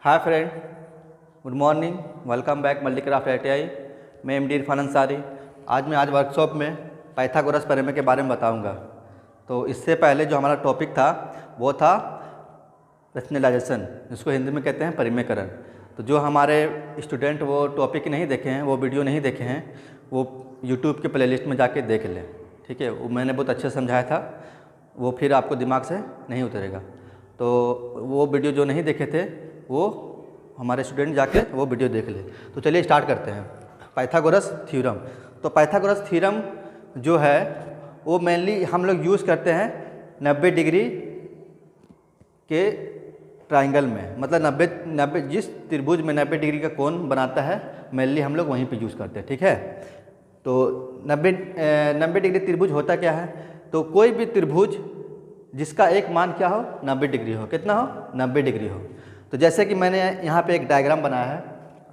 हाय friend, good morning, welcome back multicraft ITI। मैं MD Irfan Ansari. आज workshop में पाइथागोरस प्रमेय के बारे में बताऊंगा। तो इससे पहले जो हमारा टॉपिक था वो था रैशनलाइजेशन, जिसको हिंदी में कहते हैं परिमेयकरण। तो जो हमारे स्टूडेंट वो टॉपिक नहीं देखे हैं, वो वीडियो नहीं देखे हैं, वो यूट्यूब के प्लेलिस्ट में जाके देख लें। ठीक है, वो मैंने बहुत अच्छे से समझाया था, वो फिर आपको दिमाग से नहीं उतरेगा। तो वो वीडियो जो नहीं देखे थे वो हमारे स्टूडेंट जाके वो वीडियो देख ले। तो चलिए स्टार्ट करते हैं। Pythagoras theorem. तो पाइथागोरस थ्योरम जो है वो मेनली हम लोग यूज़ करते हैं 90 डिग्री के ट्राइंगल में, मतलब 90 जिस त्रिभुज में 90 डिग्री का कोण बनाता है मेनली हम लोग वहीं पे यूज़ करते हैं। ठीक है, तो 90 डिग्री त्रिभुज होता क्या है? तो कोई भी त्रिभुज जिसका एक मान क्या हो, 90 डिग्री हो। कितना हो? 90 डिग्री हो। तो जैसे कि मैंने यहाँ पे एक डायग्राम बनाया है,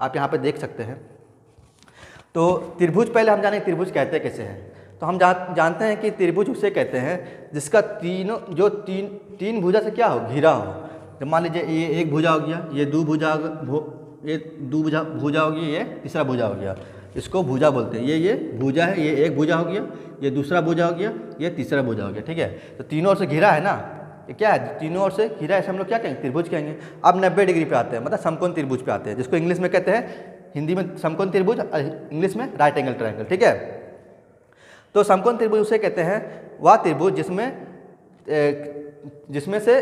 आप यहाँ पे देख सकते हैं। तो त्रिभुज, पहले हम जाने त्रिभुज कहते कैसे हैं। तो हम जानते हैं कि त्रिभुज उसे कहते हैं जिसका तीन भुजा से क्या हो, घिरा हो। जब मान लीजिए ये एक भुजा हो गया, ये दो भुजा भुजा हो गई, ये तीसरा भुजा हो गया, इसको भुजा बोलते हैं। ये भुजा है, ये एक भुजा हो गया, ये दूसरा भुजा हो गया, ये तीसरा भुजा हो गया। ठीक है, तो तीनों ओर से घिरा है ना, ये क्या है? तीनों ओर से घिरा है, हम लोग क्या कहेंगे? त्रिभुज कहेंगे। अब 90 डिग्री पे आते हैं, मतलब समकोण त्रिभुज पे आते हैं, जिसको इंग्लिश में कहते हैं, हिंदी में समकोण त्रिभुज, इंग्लिश में राइट एंगल ट्रायंगल। ठीक है, तो समकोण त्रिभुज उसे कहते हैं वह त्रिभुज जिसमें से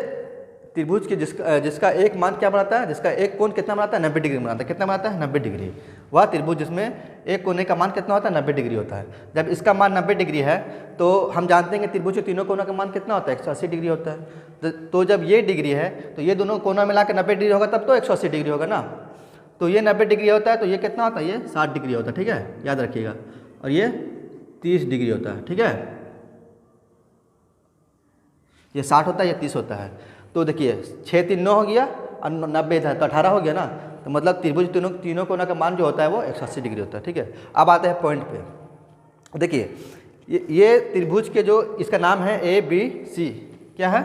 त्रिभुज की जिसका एक मान क्या बनाता है, जिसका एक कोण कितना बनाता है? 90 डिग्री बनाता है। कितना बनाता है? 90 डिग्री। वह त्रिभुज जिसमें एक कोने का मान कितना होता है? 90 डिग्री होता है। जब इसका मान 90 डिग्री है तो हम जानते हैं कि त्रिभुज के तीनों कोनों का मान कितना होता है? 180 डिग्री होता है। तो जब ये डिग्री है तो ये दोनों कोना मिला के 90 डिग्री होगा, तब तो 180 डिग्री होगा ना। तो ये 90 डिग्री होता है, तो ये कितना होता है? ये 60 डिग्री होता है। ठीक है, याद रखिएगा। और ये 30 डिग्री होता है। ठीक है, ये 60 होता है, ये 30 होता है। तो देखिए 6 3 9 हो गया और 90 इधर, तो 18 हो गया ना। तो मतलब त्रिभुज तीनों कोना का मान जो होता है वो 180 डिग्री होता है। ठीक है, अब आते हैं पॉइंट पे। देखिए ये त्रिभुज के जो इसका नाम है ABC। क्या है?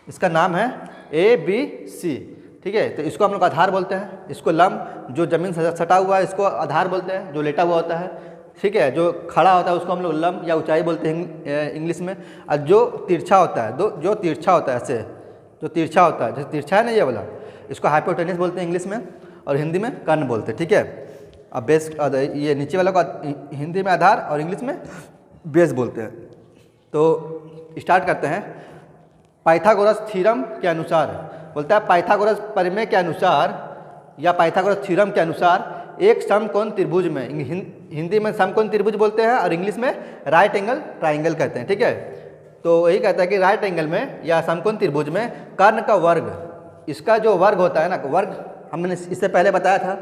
इसका नाम है ABC। ठीक है, तो इसको हम लोग आधार बोलते हैं। इसको लंब, जो जमीन से सटा हुआ है, इसको आधार बोलते हैं। जो लेटा हुआ होता है, ठीक है, जो खड़ा होता है उसको हम लोग लंब या ऊंचाई बोलते हैं इंग्लिश में। और जो तिरछा होता है, जो तिरछा होता है, ऐसे जो तिरछा होता है, जैसे तिरछा है ना ये वाला, इसको हाइपोटेनस बोलते हैं इंग्लिश में, और हिंदी में कर्ण बोलते हैं। ठीक है, अब बेस, ये नीचे वाला को हिंदी में आधार और इंग्लिश में बेस बोलते हैं। तो स्टार्ट करते हैं। पाइथागोरस थ्योरम के अनुसार, बोलता है पाइथागोरस प्रमेय के अनुसार या पाइथागोरस थ्योरम के अनुसार एक समकोण त्रिभुज में, हिंदी में समकोण त्रिभुज बोलते हैं और इंग्लिश में राइट एंगल ट्राइंगल कहते हैं। ठीक है, तो वही कहता है कि राइट एंगल में या समकोण त्रिभुज में कर्ण का वर्ग, इसका जो वर्ग होता है ना, वर्ग हमने इससे पहले बताया था,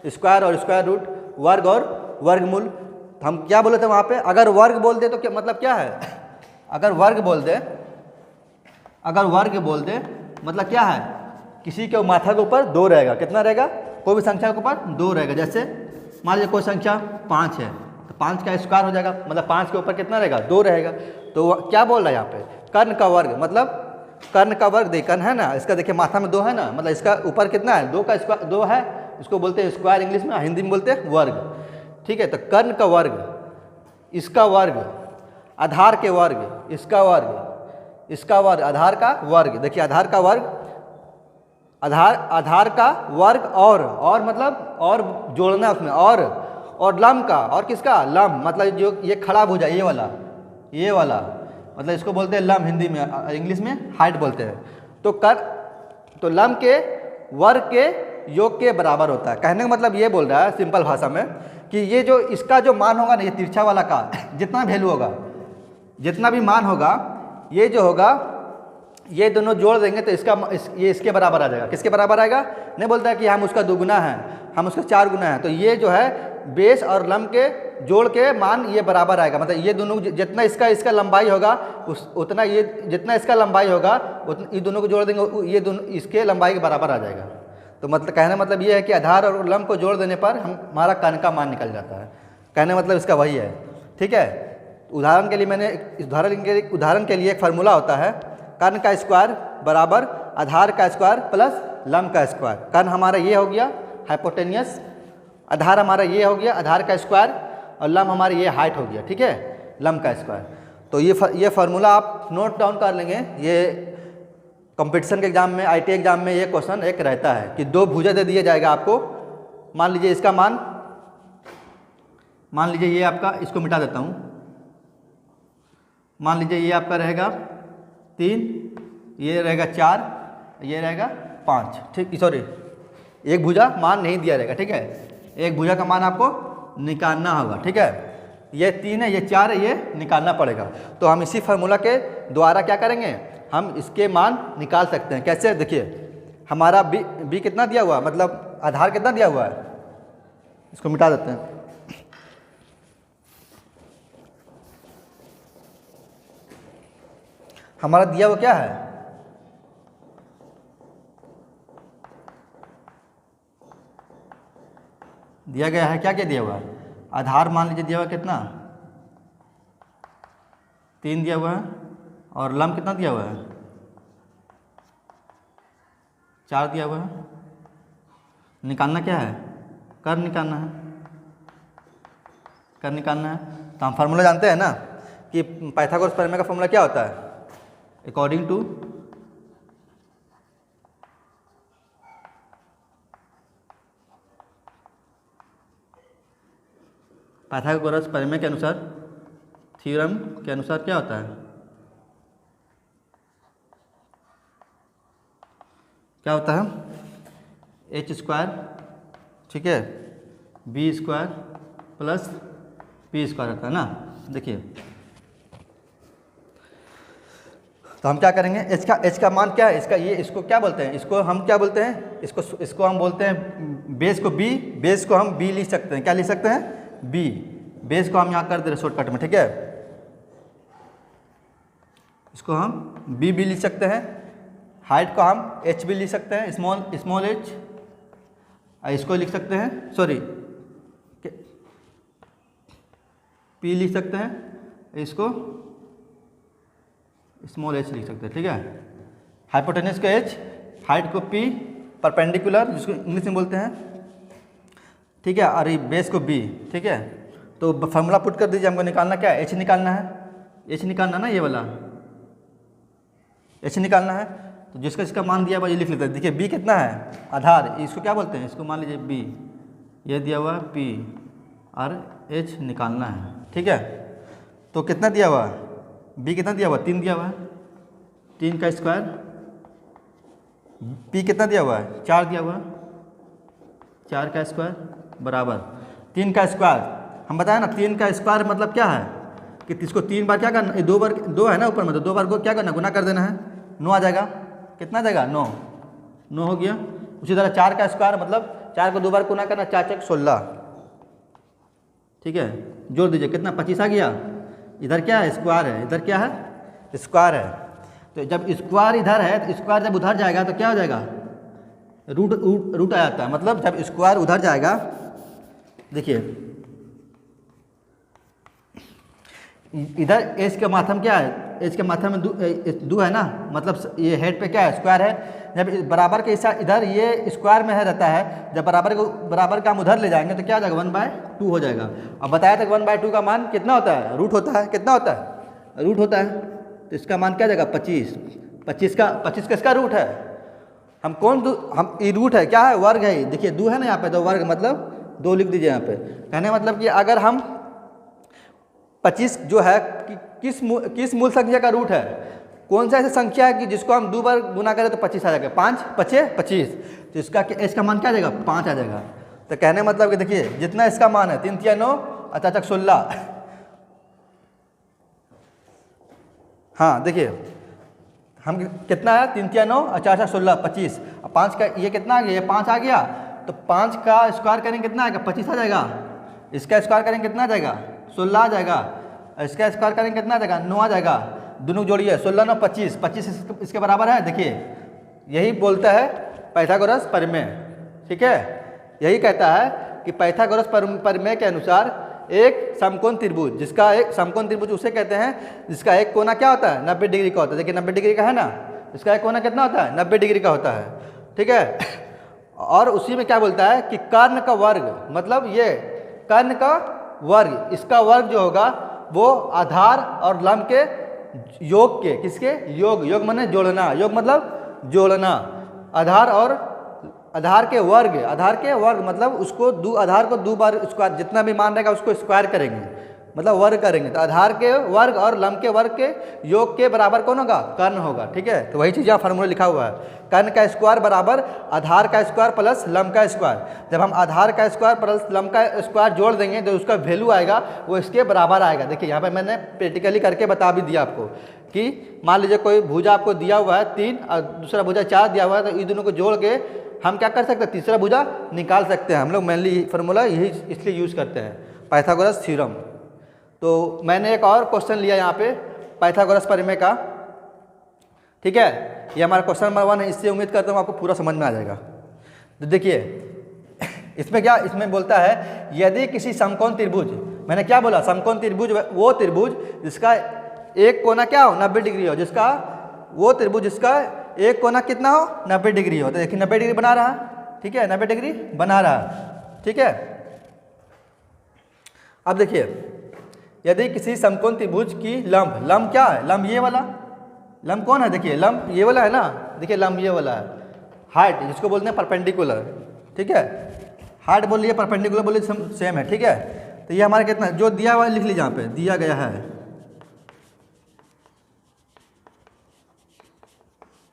स्क्वायर और स्क्वायर रूट, वर्ग और वर्गमूल। तो हम क्या बोले थे वहाँ पे? अगर वर्ग बोल दे तो क्या मतलब क्या है? अगर वर्ग बोल दे मतलब क्या है? किसी के माथा के ऊपर 2 रहेगा। कितना रहेगा? कोई भी संख्या के ऊपर 2 रहेगा। जैसे मान लीजिए कोई संख्या 5 है, तो 5 का स्क्वायर हो जाएगा, मतलब 5 के ऊपर कितना रहेगा? 2 रहेगा। तो क्या बोल रहा है यहाँ पे? कर्ण का वर्ग, मतलब कर्ण का वर्ग, कर्ण है ना, इसका देखिए माथा में 2 है ना, मतलब इसका ऊपर कितना है? 2 का स्क्वायर, 2 है, इसको बोलते हैं स्क्वायर इंग्लिश में, हिंदी में बोलते हैं वर्ग। ठीक है, तो कर्ण का वर्ग, इसका वर्ग, आधार के वर्ग, इसका वर्ग, आधार का वर्ग। देखिए आधार का वर्ग, आधार का वर्ग, और मतलब और जोड़ना उसमें, और लंब का, और किसका? लंब, मतलब जो ये खड़ा भुजा, ये वाला मतलब इसको बोलते हैं लंब, हिंदी में, इंग्लिश में हाइट बोलते हैं। तो लंब के वर्ग के योग के बराबर होता है। कहने का मतलब ये बोल रहा है सिंपल भाषा में कि ये जो इसका जो मान होगा ना, ये तिरछा वाला का जितना वैल्यू होगा, जितना भी मान होगा, ये जो होगा, ये दोनों जोड़ देंगे तो ये इसके बराबर आ जाएगा। किसके बराबर आएगा? नहीं बोलता है कि हम उसका 2 गुना है, हम उसका 4 गुना है। तो ये जो है बेस और लंब के जोड़ के मान ये बराबर आएगा। मतलब ये दोनों जितना इसका लंबाई होगा उतना ये, जितना इसका लंबाई होगा उतना ये दोनों को जोड़ देंगे, ये दोनों इसके लंबाई के बराबर आ जाएगा। तो मतलब कहने मतलब ये है कि आधार और लंब को जोड़ देने पर हमारा कर्ण का मान निकल जाता है। कहने मतलब इसका वही है। ठीक है, उदाहरण के लिए मैंने उदाहरण के लिए एक फार्मूला होता है, कर्ण का स्क्वायर बराबर आधार का स्क्वायर प्लस लंब का स्क्वायर। कर्ण हमारा ये हो गया हाइपोटेनियस, आधार हमारा ये हो गया आधार का स्क्वायर, और लंब हमारी ये हाइट हो गया, ठीक है, लंब का स्क्वायर। तो ये फार्मूला आप नोट डाउन कर लेंगे। ये कंपटीशन के एग्जाम में, IIT एग्जाम में ये क्वेश्चन एक रहता है कि दो भुजा दे दिया जाएगा आपको। मान लीजिए इसका मान लीजिए ये आपका, इसको मिटा देता हूँ, मान लीजिए ये आपका रहेगा 3, ये रहेगा 4, ये रहेगा 5, ठीक, सॉरी एक भुजा मान नहीं दिया रहेगा, ठीक है, एक भुजा का मान आपको निकालना होगा, ठीक है। ये 3 है, ये 4 है, ये निकालना पड़ेगा। तो हम इसी फार्मूला के द्वारा क्या करेंगे, हम इसके मान निकाल सकते हैं। कैसे, देखिए हमारा बी कितना दिया हुआ है, मतलब आधार कितना दिया हुआ है, इसको मिटा देते हैं। हमारा दिया हुआ क्या है, दिया गया है, क्या क्या दिया हुआ है, आधार मान लीजिए दिया हुआ कितना 3 दिया हुआ है, और लंब कितना दिया हुआ है 4 दिया हुआ है। निकालना क्या है, कर्ण निकालना है, कर्ण निकालना है। तो हम फार्मूला जानते हैं ना कि पाइथागोरस प्रमेय का फार्मूला क्या होता है, अकॉर्डिंग टू पाइथागोरस प्रमेय के अनुसार, थ्योरम के अनुसार क्या होता है, क्या होता है h स्क्वायर, ठीक है, b square plus p square होता है ना। देखिए तो हम क्या करेंगे, h का मान क्या है, इसको क्या बोलते हैं, इसको हम क्या बोलते हैं, इसको हम बोलते हैं बेस को हम b लिख सकते हैं, क्या लिख सकते हैं, b। बेस को हम यहाँ कर दे रहे शॉर्टकट में, ठीक है, इसको हम b भी लिख सकते हैं। हाइट को हम h भी लिख सकते हैं, स्मॉल h, इसको लिख सकते हैं, सॉरी p लिख सकते हैं, इसको स्मॉल h लिख सकते हैं, ठीक है। हाइपोटेनस को h, हाइट को p, परपेंडिकुलर जिसको इंग्लिश में बोलते हैं, ठीक है, और ये बेस को b, ठीक है। तो फार्मूला पुट कर दीजिए, हमको निकालना क्या है, h निकालना है, h निकालना ना, ये वाला h निकालना है। तो जिसका इसका मान दिया हुआ ये लिख लेते हैं। देखिए b कितना है, आधार, इसको क्या बोलते हैं, इसको मान लीजिए b, ये दिया हुआ p और h निकालना है, ठीक है। तो कितना दिया हुआ है, b कितना दिया हुआ, 3 दिया हुआ है, 3 का स्क्वायर, p कितना दिया हुआ है, 4 दिया हुआ है, 4 का स्क्वायर बराबर 3 का स्क्वायर। हम बताएं ना 3 का स्क्वायर मतलब क्या है कि इसको 3 बार क्या करना, 2 बार, 2 है ना ऊपर में, तो 2 बार को क्या करना, गुना कर देना है, 9 आ जाएगा। कितना आ जाएगा, 9 हो गया। उसी तरह 4 का स्क्वायर मतलब 4 को 2 बार गुना करना, 4 × 16, ठीक है, जोड़ दीजिए कितना, 25 आ गया। इधर क्या है, स्क्वायर है, इधर क्या है, स्क्वायर है। तो जब स्क्वायर इधर है तो स्क्वायर जब उधर जाएगा तो क्या हो जाएगा, रूट आ जाता है। मतलब जब स्क्वायर उधर जाएगा, देखिए इधर एच का माध्यम क्या है, एच के माध्यम में दो है ना, मतलब ये हेड पे क्या है, स्क्वायर है। जब बराबर के हिस्सा इधर ये स्क्वायर में है रहता है, जब बराबर का हम उधर ले जाएंगे तो क्या हो जाएगा, 1/2 हो जाएगा। अब बताया था 1/2 का मान कितना होता है, रूट होता है, कितना होता है, रूट होता है। तो इसका मान क्या जाएगा, 25। 25 किसका रूट है, हम ये रूट है, क्या है, वर्ग है। देखिए 2 है ना यहाँ पे, तो वर्ग मतलब 2 लिख दीजिए यहाँ पे। कहने मतलब कि अगर हम 25 जो है किस मूल संख्या का रूट है, कौन सा ऐसा संख्या है कि जिसको हम 2 बार गुना करें तो 25 आ जाएगा, 5 5 25, तो इसका मान क्या आ जाएगा, 5 आ जाएगा। तो कहने मतलब कि देखिए जितना इसका मान है 3 × 9 और 4 × 16, हाँ देखिए हम कितना है, 3 × 9 और 4 × 16 25, और 5 का ये कितना आ गया, ये 5 आ गया। तो 5 का स्क्वायर करेंगे कितना आएगा, 25 आ जाएगा। इसका स्क्वायर करेंगे कितना आ जाएगा, 16 आ जाएगा। इसका स्क्वायर करेंगे कितना आ जाएगा, 9 आ जाएगा। दोनों जोड़िए, 16 9 25, 25 इसके बराबर है। देखिए यही बोलता है पाइथागोरस प्रमेय, ठीक है। यही कहता है कि पाइथागोरस प्रमेय के अनुसार एक समकोण त्रिभुज, जिसका एक समकोण त्रिभुज उसे कहते हैं जिसका एक कोना क्या होता है 90 डिग्री का होता है। देखिए 90 डिग्री का है ना, इसका एक कोना कितना होता है 90 डिग्री का होता है, ठीक है। और उसी में क्या बोलता है कि कर्ण का वर्ग, मतलब ये कर्ण का वर्ग, इसका वर्ग जो होगा वो आधार और लंब के योग के, किसके योग, योग माने जोड़ना, योग मतलब जोड़ना, आधार और आधार के वर्ग, आधार के वर्ग मतलब उसको आधार को 2 बार स्क्वायर, जितना भी मान रहेगा उसको स्क्वायर करेंगे, मतलब वर्ग करेंगे। तो आधार के वर्ग और लंब के वर्ग के योग के बराबर कौन होगा, कर्ण होगा, ठीक है। तो वही चीज़ यहाँ फार्मूला लिखा हुआ है, कर्ण का स्क्वायर बराबर आधार का स्क्वायर प्लस लंब का स्क्वायर। जब हम आधार का स्क्वायर प्लस लंब का स्क्वायर जोड़ देंगे तो उसका वैल्यू आएगा वो इसके बराबर आएगा। देखिए यहाँ पे मैंने प्रैक्टिकली करके बता भी दिया आपको कि मान लीजिए कोई भुजा आपको दिया हुआ है 3 और दूसरा भुजा 4 दिया हुआ है, तो इन दोनों को जोड़ के हम क्या कर सकते हैं, तीसरा भुजा निकाल सकते हैं। हम लोग मेनली फार्मूला यही इसलिए यूज़ करते हैं, पाइथागोरस थ्योरम। तो मैंने एक और क्वेश्चन लिया यहाँ पे पाइथागोरस प्रमेय का, ठीक है। ये हमारा क्वेश्चन नंबर 1 है, इससे उम्मीद करता हूँ आपको पूरा समझ में आ जाएगा। तो देखिए इसमें क्या, इसमें बोलता है यदि किसी समकोण त्रिभुज, मैंने क्या बोला, समकोण त्रिभुज वो त्रिभुज जिसका एक कोना क्या हो 90 डिग्री हो, जिसका वो त्रिभुज जिसका एक कोना कितना हो 90 डिग्री हो। तो देखिए 90 डिग्री बना रहा, ठीक है, 90 डिग्री बना रहा, ठीक है। अब देखिए यदि किसी समकोण त्रिभुज की लंब, लंब क्या है, लंब ये वाला, लंब कौन है, देखिए लंब ये वाला है ना, देखिए लंब ये वाला है, हाइट जिसको बोलते हैं परपेंडिकुलर, ठीक है, हाइट बोलिए परपेंडिकुलर बोलिए सेम है, ठीक है। तो ये हमारा कितना जो दिया हुआ है लिख लीजिए, यहाँ पे दिया गया है,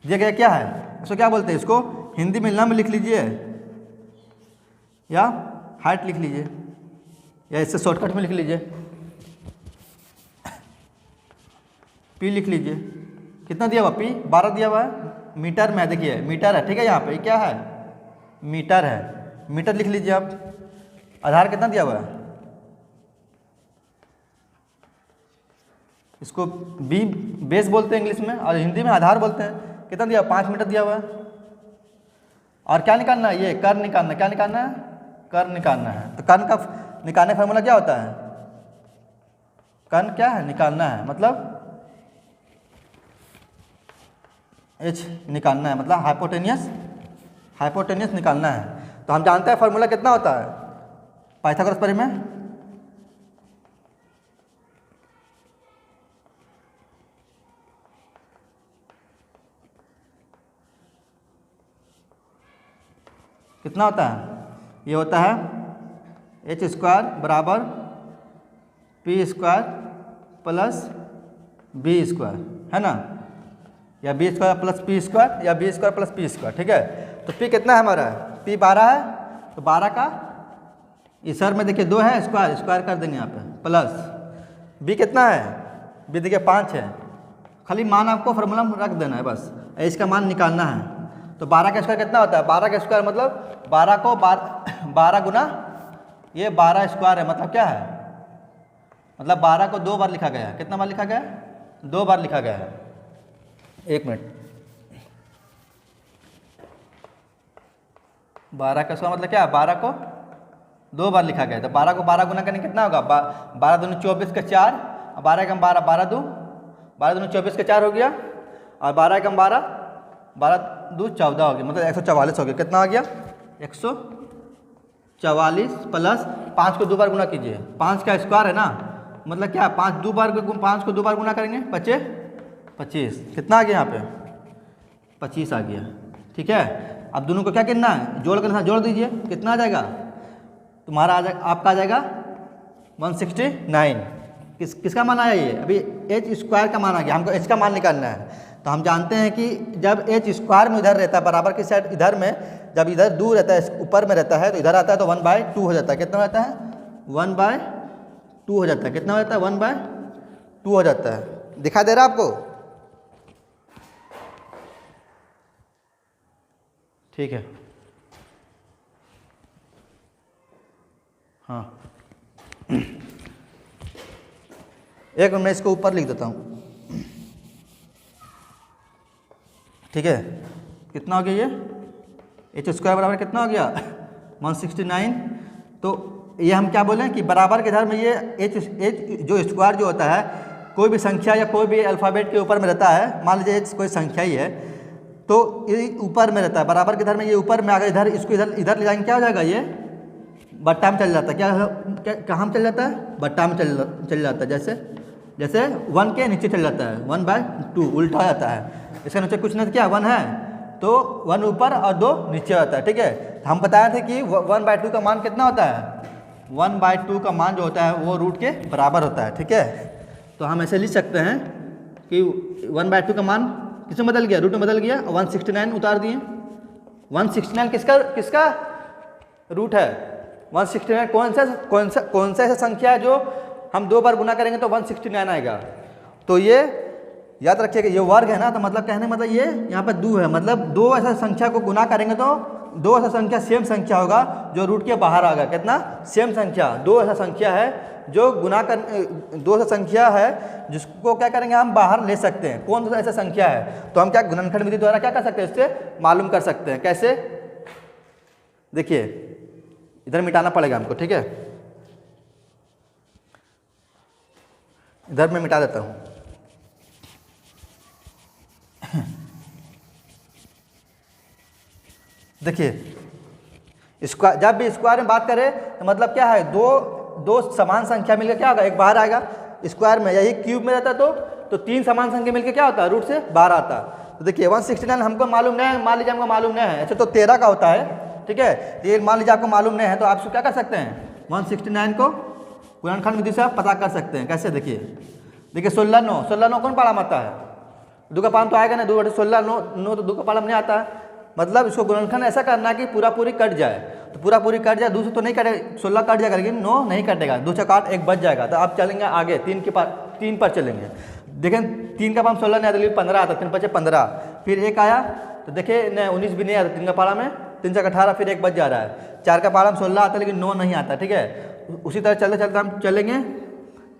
दिया गया क्या है, इसको क्या बोलते हैं, इसको हिंदी में लंब लिख लीजिए या हाइट लिख लीजिए या इससे शॉर्टकट में लिख लीजिए पी लिख लीजिए। कितना दिया हुआ, पी 12 दिया हुआ है, मीटर में है, देखिए मीटर है, ठीक है। यहाँ पे क्या है, मीटर है, मीटर लिख लीजिए आप। आधार कितना दिया हुआ है, इसको बी बेस बोलते हैं इंग्लिश में और हिंदी में आधार बोलते हैं। कितना दिया, 5 मीटर दिया हुआ है। और क्या निकालना है, ये कर्ण निकालना, क्या निकालना है, कर्ण निकालना है। तो कर्ण का निकालने का फॉर्मूला क्या होता है, कर्ण क्या है निकालना है, मतलब एच निकालना है, मतलब हाइपोटेनियस, हाइपोटेनियस निकालना है। तो हम जानते हैं फॉर्मूला कितना होता है पाइथागोरस प्रमेय में, कितना होता है, ये होता है एच स्क्वायर बराबर P square plus B square, है ना, या B square plus P square या B square plus P square, ठीक है। तो पी कितना है हमारा, पी 12 है, तो 12 का इस सर में देखिए 2 है, स्क्वायर स्क्वायर कर देंगे यहाँ पे, प्लस बी कितना है, बी देखिए 5 है, खाली मान आपको फार्मूला में रख देना है बस, एच का मान निकालना है। तो 12 का स्क्वायर कितना होता है, 12 का स्क्वायर मतलब 12 को 12 गुना ये 12 स्क्वायर है, मतलब क्या है, मतलब 12 को 2 बार लिखा गया है। कितना बार लिखा गया है, 2 बार लिखा गया है। एक मिनट, 12 का स्क्वायर मतलब क्या है, 12 को 2 बार लिखा गया है। तो 12 को 12 गुना करने कितना होगा, 12 दूनी 24 का 4, 12 एकम 12, 12 दूनी 24 का 4 हो गया, और 12 एकम 12, 12 दू 14 हो गया, मतलब 144 हो गया। कितना आ गया, 144 प्लस 5 को 2 बार गुना कीजिए, 5 का स्क्वायर है ना, मतलब क्या 5 2 बार 5 को 2 बार गुना करेंगे 25, कितना आ गया यहाँ पे 25 आ गया, ठीक है। अब दोनों को क्या करना है, जोड़ कर जोड़ दीजिए, कितना आ जाएगा तुम्हारा, आ जाएगा आपका आ जाएगा 169। किसका मान आया, ये अभी एच स्क्वायर का मान आ गया, हमको एच का मान निकालना है। तो हम जानते हैं कि जब एच स्क्वायर में इधर रहता है, बराबर की साइड इधर में, जब इधर दूर रहता है ऊपर में रहता है, तो इधर आता है तो 1/2 हो जाता है। कितना रहता है, 1/2 हो जाता है। कितना हो जाता है, 1/2 हो जाता है। दिखा दे रहा है आपको, ठीक है, हाँ। एक मिनट मैं इसको ऊपर लिख देता हूँ, ठीक है। कितना हो गया ये, एच स्क्वायर बराबर कितना हो गया 169। तो ये हम क्या बोलें कि बराबर के इधर में ये एच जो स्क्वायर जो होता है, कोई भी संख्या या कोई भी अल्फ़ाबेट के ऊपर में रहता है, मान लीजिए एच कोई संख्या ही है तो ये ऊपर में रहता है, बराबर के इधर में ये ऊपर में आ गया, इधर इसको इधर ले जाएंगे क्या हो जाएगा, ये बट्टा में चल जाता है। क्या कहाँ में चल जाता है, बट्टा में चल जाता है। जैसे 1 के नीचे चल जाता है, 1/2 उल्टा हो जाता है। इसका नीचे कुछ नहीं, क्या 1 है तो 1 ऊपर और 2 नीचे होता है, ठीक है। तो हम बताए थे कि 1/2 का मान कितना होता है, 1/2 का मान जो होता है वो रूट के बराबर होता है, ठीक है। तो हम ऐसे लिख सकते हैं कि 1/2 का मान किसमें बदल गया, रूट में बदल गया, 169 उतार दिए। 169 किसका रूट है, 169 कौन सा ऐसा संख्या है जो हम 2 बार गुना करेंगे तो 169 आएगा। तो ये याद रखिएगा, ये वर्ग है ना, तो मतलब कहने मतलब ये यहाँ पर 2 है, मतलब 2 ऐसा संख्या को गुना करेंगे तो 2 ऐसा संख्या सेम संख्या होगा जो रूट के बाहर आएगा। कितना सेम संख्या, 2 ऐसा संख्या है जो गुना कर 2 ऐसा संख्या है जिसको क्या करेंगे हम बाहर ले सकते हैं। कौन सा ऐसा संख्या है, तो हम क्या गुणनखंड विधि द्वारा क्या कर सकते हैं, इससे मालूम कर सकते हैं। कैसे, देखिए इधर मिटाना पड़ेगा हमको, ठीक है, इधर मैं मिटा देता हूँ। देखिए जब भी स्क्वायर में बात करें तो मतलब क्या है, दो समान संख्या मिलकर क्या होगा, एक बाहर आएगा। स्क्वायर में यही क्यूब में रहता तो 3 समान संख्या मिलकर क्या होता है, रूट से बाहर आता। तो देखिए 169 हमको मालूम नहीं है, मान लीजिए हमको मालूम नहीं है, ऐसे तो 13 का होता है, ठीक है। ये मान लीजिए आपको मालूम नहीं है तो आप क्या कर सकते हैं, 169 को गुणनखंड विधि से आप पता कर सकते हैं। कैसे, देखिए 16 9 कौन पाला में आता है, 2 का पालन तो आएगा ना, 2 बटे 16 9 तो 2 का पालन नहीं आता है। मतलब इसको गुणनखंड ऐसा करना कि पूरी कट जाए, तो पूरी कट जाए, 2 से तो नहीं कटेगा, 16 कट जाएगा लेकिन 9 नहीं कटेगा, 2 से 8 1 बच जाएगा। तो आप चलेंगे आगे 3 पर चलेंगे। देखें 3 का पालन 16 नहीं आता, 15 आता, 3 बचे 15, फिर 1 आया तो देखिए 19 भी नहीं आता, 3 का पाला में 3 से 18, फिर 1 बच जा रहा है। 4 का पाला में 16 आता लेकिन 9 नहीं आता, ठीक है। उसी तरह चलते चलते हम चलेंगे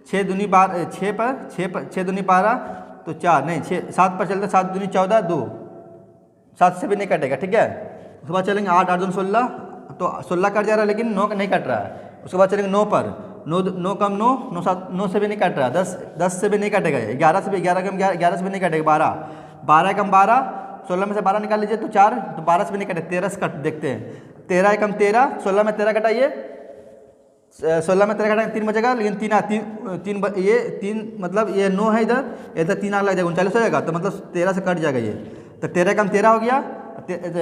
6 दूनी 12 तो 4 नहीं 6 7 पर चलते 7 दूनी 14 2 7 से भी नहीं कटेगा, ठीक है। उसके बाद चलेंगे 8 8 दूनी 16 तो 16 कट जा रहा है लेकिन 9 नहीं कट रहा है। उसके बाद चलेंगे 9 पर 9 कम 9 से भी नहीं कट रहा, 10 से भी नहीं कटेगा, 11 से भी 11 से भी नहीं कटेगा, 12 कम 12 16 में से 12 निकाल लीजिए तो 4, तो 12 से भी नहीं कटे, 13 से कट देखते हैं, 13 कम 13 16 में 13 कटाइए, 16 में 13 घटाएंगे 3 बचेगा, लेकिन 3 मतलब ये 9 है, इधर 3 आग लग जाएगा 39 हो जाएगा, तो मतलब 13 से कट जाएगा ये। तो 13 कम 13 हो गया,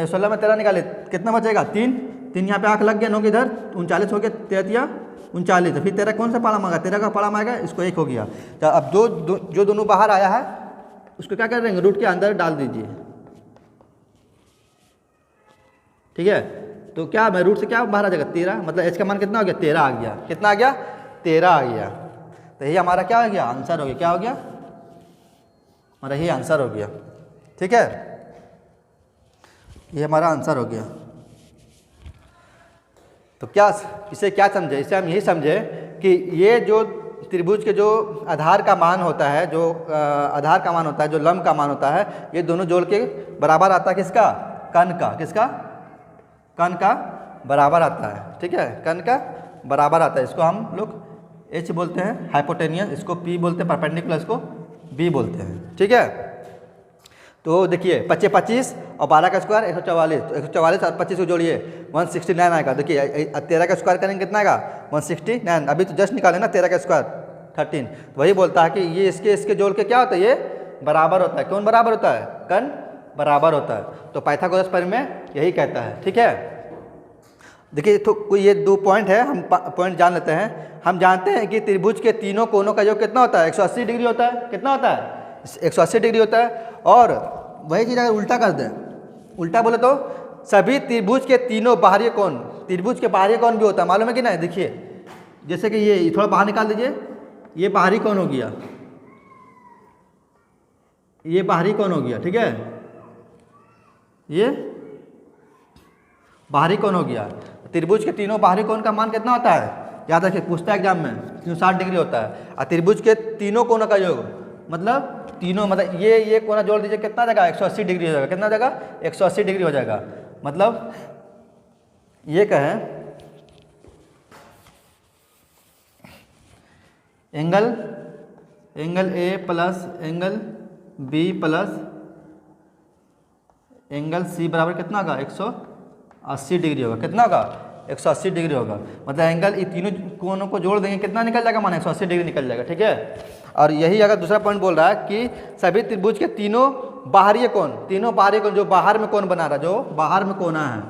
16 में 13 निकाले कितना बचेगा 3 यहाँ पे आँख लग गया, 9 के इधर 39 हो गया, 13 39, तो फिर 13 कौन सा पाला मांगा, 13 का पाला मांगा, इसको 1 हो गया। तो अब जो दोनों बाहर आया है उसको क्या कर देंगे, रूट के अंदर डाल दीजिए, ठीक है। तो क्या मैं रूट से क्या बाहर आ जाएगा 13, मतलब एच का मान कितना हो गया 13 आ गया, कितना आ गया 13 आ गया। तो यही हमारा क्या हो गया, आंसर हो गया, क्या हो गया हमारा यही आंसर हो गया, ठीक है। ये हमारा आंसर हो गया। तो क्या इसे क्या समझे, इसे हम यही समझे कि ये जो त्रिभुज के जो आधार का मान होता है, जो लंब का मान होता है, ये दोनों जोड़ के बराबर आता है किसका, कण का बराबर आता है, ठीक है, कण का बराबर आता है। इसको हम लोग एच बोलते हैं हाइपोटेनियस, इसको पी बोलते हैं परपेंडिकुलर, इसको बी बोलते हैं, ठीक है। तो देखिए 25 और 12 का स्क्वायर 144, तो 144 और 25 को जोड़िए 169 आएगा। देखिए 13 का स्क्वायर करेंगे कितना आएगा 169, अभी तो जस्ट निकाले ना 13 का स्क्वायर 13, तो वही बोलता है कि ये इसके जोड़ के क्या होता है, ये बराबर होता है। कौन बराबर होता है, कण बराबर होता है। तो पाइथागोरस प्रमेय यही कहता है, ठीक है। देखिए तो कोई ये 2 पॉइंट है, हम पॉइंट जान लेते हैं। हम जानते हैं कि त्रिभुज के तीनों कोनों का योग कितना होता है, 180 डिग्री होता है। कितना होता है, 180 डिग्री होता है। और वही चीज़ अगर उल्टा कर दें, उल्टा बोले तो सभी त्रिभुज के तीनों बाहरी कोण, त्रिभुज के बाहरी कोण भी होता है, मालूम है कि नहीं। देखिए जैसे कि ये थोड़ा बाहर निकाल दीजिए, ये बाहरी कोण हो गया, ये बाहरी कोण हो गया, ठीक है, ये बाहरी कोण हो गया। त्रिभुज के तीनों बाहरी कोण का मान कितना होता है, याद रखिए पूछता है एग्जाम में, 360 डिग्री होता है। और त्रिभुज के तीनों कोणों का योग मतलब तीनों, मतलब ये कोना जोड़ दीजिए कितना जगह 180 डिग्री हो जाएगा। कितना जगह 180 डिग्री हो जाएगा। मतलब ये कहें angle A plus angle B plus angle C बराबर कितना होगा 180 डिग्री होगा। कितना होगा 180 डिग्री होगा। मतलब एंगल ये तीनों कोनों को जोड़ देंगे कितना निकल जाएगा, माने 180 डिग्री निकल जाएगा। ठीक है। और यही अगर दूसरा पॉइंट बोल रहा है कि सभी त्रिभुज के तीनों बाहरी कोण जो बाहर में कोण बना रहा है, जो बाहर में कोना है,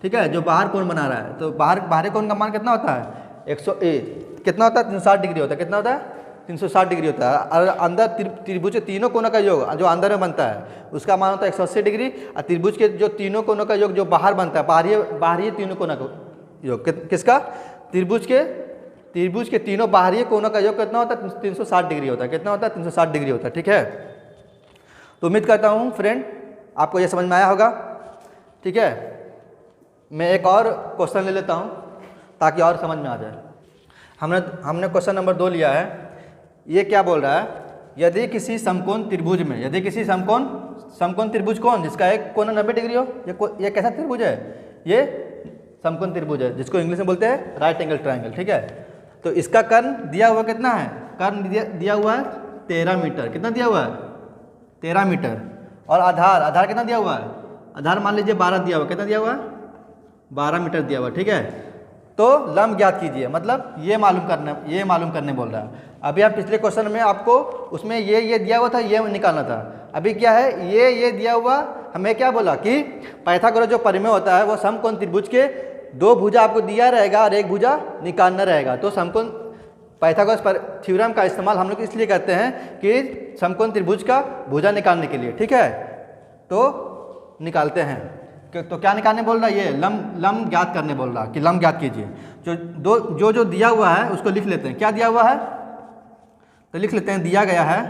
ठीक है, जो बाहर कोण बना रहा है, तो बाहरी कोण का मान कितना होता है 101 कितना होता है 360 डिग्री होता है। कितना होता है 360 डिग्री होता है। और अंदर त्रिभुज के तीनों कोनों का योग जो अंदर में बनता है उसका मान होता है 180 डिग्री। और त्रिभुज के जो तीनों कोनों का योग जो बाहर बनता है, बाहरी तीनों कोनों का योग किसका, त्रिभुज के तीनों बाहरी कोनों का योग कितना होता है 360 डिग्री होता है। कितना होता है 360 डिग्री होता है। ठीक है। तो उम्मीद करता हूँ फ्रेंड आपको ये समझ में आया होगा। ठीक है। मैं एक और क्वेश्चन ले लेता हूँ ताकि और समझ में आ जाए। हमने क्वेश्चन नंबर 2 लिया है। ये क्या बोल रहा है, यदि किसी समकोण त्रिभुज में समकोण त्रिभुज कौन जिसका एक कोण 90 डिग्री हो, ये कैसा त्रिभुज है, ये समकोण त्रिभुज है जिसको इंग्लिश में बोलते हैं राइट एंगल ट्रायंगल। ठीक है। तो इसका कर्ण दिया हुआ कितना है, कर्ण दिया हुआ है 13 मीटर। कितना दिया हुआ है 13 मीटर। और आधार कितना दिया हुआ है, आधार मान लीजिए 12 दिया हुआ। कितना दिया हुआ है 12 मीटर दिया हुआ। ठीक है। तो लंब ज्ञात कीजिए, मतलब ये मालूम करने बोल रहा है। अभी आप पिछले क्वेश्चन में आपको उसमें ये दिया हुआ था, ये निकालना था। अभी क्या है, ये दिया हुआ हमें क्या बोला कि पाइथागोरस जो परिमेय होता है वो समकोण त्रिभुज के 2 भुजा आपको दिया रहेगा और 1 भुजा निकालना रहेगा। तो समकोण पाइथागोरस थ्योरम का इस्तेमाल हम लोग इसलिए करते हैं कि समकोण त्रिभुज का भुजा निकालने के लिए। ठीक है। तो निकालते हैं। तो क्या निकालने बोल रहा है, ये लंब ज्ञात करने बोल रहा है कि लंब ज्ञात कीजिए। जो दिया हुआ है उसको लिख लेते हैं। क्या दिया हुआ है, तो लिख लेते हैं। दिया गया है,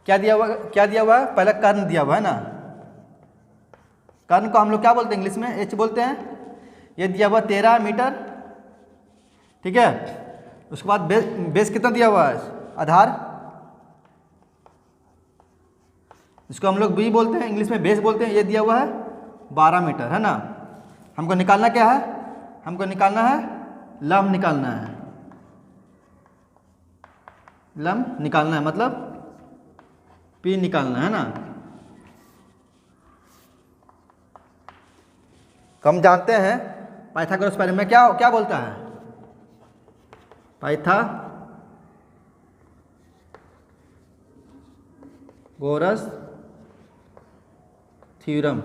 क्या दिया हुआ है, पहले कर्ण दिया हुआ है ना। कर्ण को हम लोग क्या बोलते हैं इंग्लिश में, एच बोलते हैं। ये दिया हुआ 13 मीटर। ठीक है। उसके बाद बेस कितना दिया हुआ है, आधार, इसको हम लोग बी बोलते हैं, इंग्लिश में बेस बोलते हैं। ये दिया हुआ है 12 मीटर, है ना। हमको निकालना क्या है, हमको निकालना है लंब निकालना है। लंब निकालना है मतलब पी निकालना है ना। हम जानते हैं पाइथागोरस परिमेय में क्या बोलता है, पाइथागोरस थ्योरम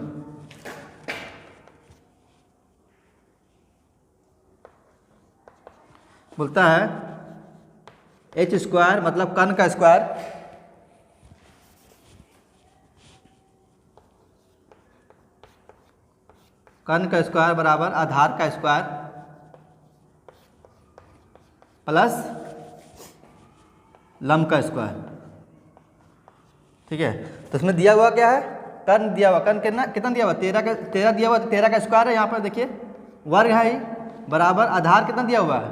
बोलता है एच स्क्वायर मतलब कर्ण का स्क्वायर बराबर आधार का स्क्वायर प्लस लंब का स्क्वायर। ठीक है। तो इसमें दिया हुआ क्या है, कर्ण दिया हुआ। कर्ण कितना दिया हुआ 13 दिया हुआ। 13 का स्क्वायर है, यहाँ पर देखिए वर्ग है ही, बराबर आधार कितना दिया हुआ है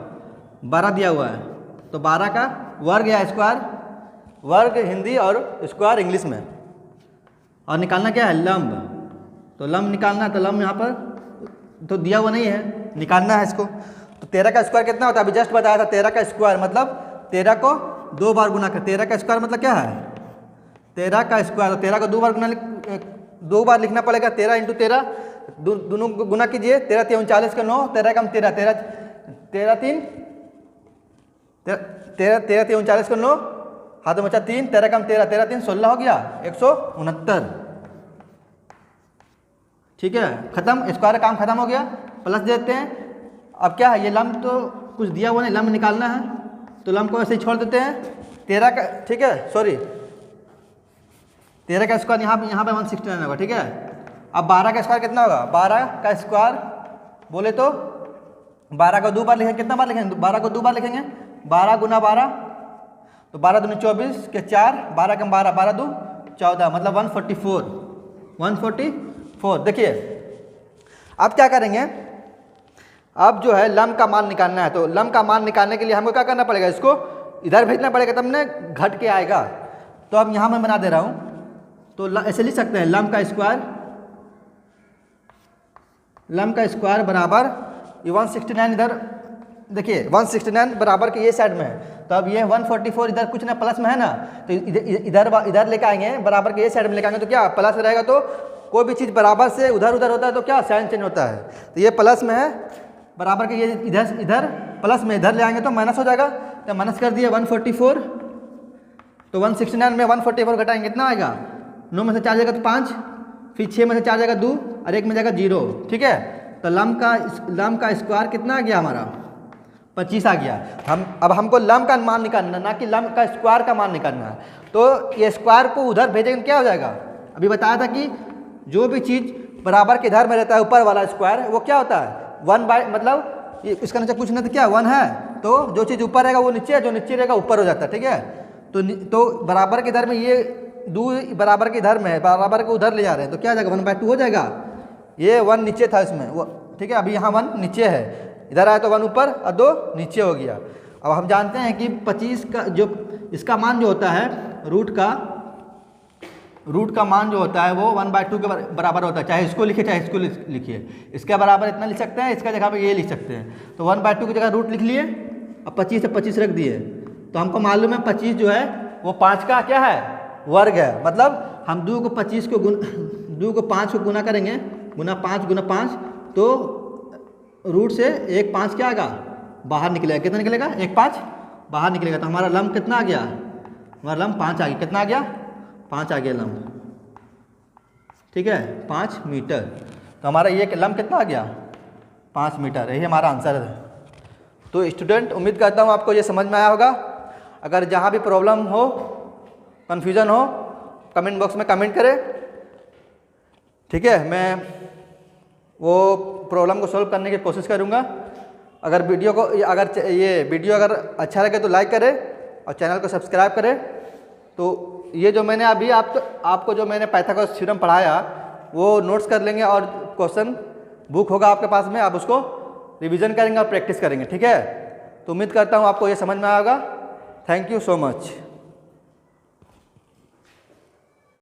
12 दिया हुआ है। तो 12 का वर्ग या स्क्वायर, वर्ग हिंदी और स्क्वायर इंग्लिश में। और निकालना क्या है लंब। तो लंब निकालना है, तो लंब यहाँ पर तो दिया हुआ नहीं है, निकालना है इसको। तो 13 का स्क्वायर कितना होता है, अभी जस्ट बताया था। 13 का स्क्वायर मतलब 13 को 2 बार गुना कर। 13 का स्क्वायर मतलब क्या है 13 का स्क्वायर। तो 13 को 2 बार लिखना पड़ेगा। 13 × 13 दोनों को गुना कीजिए। 13 × 39 का 9, 13 कम 13, 13 3 13 × 39 का 9, हाथ में बचा 3, 13 कम 13, 13 3 16 हो गया 169। ठीक है। खत्म, स्क्वायर काम खत्म हो गया। प्लस देते हैं। अब क्या है, ये लंब तो कुछ दिया हुआ नहीं, लंब निकालना है। तो लंब को ऐसे ही छोड़ देते हैं। 13 का, ठीक है, सॉरी 13 का स्क्वायर यहाँ पे 169 होगा। ठीक है। अब 12 का स्क्वायर कितना होगा, 12 का स्क्वायर बोले तो 12 को 2 बार लिखेंगे। कितना बार लिखेंगे, 12 को 2 बार लिखेंगे। 12 गुना 12 तो 12 दूनी 24 के 4, 12 कम 12, 12 2 14 मतलब 144। देखिए अब क्या करेंगे, अब जो है लंब का मान निकालना है। तो लंब का मान निकालने के लिए हमको क्या करना पड़ेगा, इसको इधर भेजना पड़ेगा तब ना घट के आएगा। तो अब यहाँ मैं बना दे रहा हूँ। तो ऐसे लिख सकते हैं लंब का स्क्वायर बराबर 169 इधर देखिए 169 बराबर के ये साइड में है, तो अब ये 144 इधर कुछ ना प्लस में है ना, तो इधर लेके आएंगे बराबर के ये साइड में लेके आएंगे तो क्या प्लस रहेगा। तो कोई भी चीज़ बराबर से उधर उधर होता है तो क्या साइन चेंज होता है। तो ये प्लस में है बराबर के, ये इधर प्लस में इधर ले आएंगे तो माइनस हो जाएगा। तो माइनस कर दिए 144, तो 169 में 144 घटाएंगे कितना आएगा, 9 में से 4 जाएगा तो 5, फिर 6 में से 4 जाएगा 2 और 1 में जाएगा 0। ठीक है, तो लम का स्क्वायर कितना आ गया हमारा 25 आ गया। अब हमको लम का मान निकालना, ना कि लम का स्क्वायर का मान निकालना है। तो ये स्क्वायर को उधर भेजेंगे क्या हो जाएगा, अभी बताया था कि जो भी चीज़ बराबर के इधर में रहता है ऊपर वाला स्क्वायर वो क्या होता है 1 बाय, मतलब इसका नीचे कुछ नहीं तो क्या 1 है, तो जो चीज़ ऊपर रहेगा वो नीचे है, जो नीचे रहेगा ऊपर हो जाता है। ठीक है, तो बराबर के इधर में ये 2 बराबर के इधर में है, बराबर को उधर ले जा रहे हैं तो क्या हो जाएगा 1/2 हो जाएगा। ये 1 नीचे था इसमें वो, ठीक है, अभी यहाँ 1 नीचे है, इधर आया तो 1 ऊपर और 2 नीचे हो गया। अब हम जानते हैं कि 25 का जो इसका मान जो होता है रूट का मान जो होता है वो 1/2 के बराबर होता है, चाहे इसको लिखिए चाहे इसको लिखिए। इसके बराबर इतना लिख सकते हैं, इसका जगह पे ये लिख सकते हैं। तो 1/2 की जगह रूट लिख लिए, अब 25 से 25 रख दिए, तो हमको मालूम है 25 जो है वो 5 का क्या है वर्ग है। मतलब हम 2 को 5 को गुना करेंगे, गुना 5 तो रूट से 1 5 क्या आएगा बाहर निकलेगा, कितना निकलेगा 1 5 बाहर निकलेगा। तो हमारा लम्ब कितना आ गया, हमारा लम्ब 5 आ गया, कितना आ गया 5 आ गया लम्ब। ठीक है 5 मीटर, तो हमारा ये लम्ब कितना आ गया 5 मीटर, यही हमारा आंसर है। तो स्टूडेंट उम्मीद करता हूँ आपको ये समझ में आया होगा। अगर जहाँ भी प्रॉब्लम हो, कन्फ्यूज़न हो, कमेंट बॉक्स में कमेंट करें। ठीक है, मैं वो प्रॉब्लम को सॉल्व करने की कोशिश करूँगा। अगर ये वीडियो अगर अच्छा लगे तो लाइक करें और चैनल को सब्सक्राइब करें। तो ये जो मैंने अभी आपको जो मैंने पाइथागोरस थ्योरम पढ़ाया वो नोट्स कर लेंगे और क्वेश्चन बुक होगा आपके पास में, आप उसको रिवीजन करेंगे और प्रैक्टिस करेंगे। ठीक है, तो उम्मीद करता हूँ आपको ये समझ में आएगा। Thank you so much.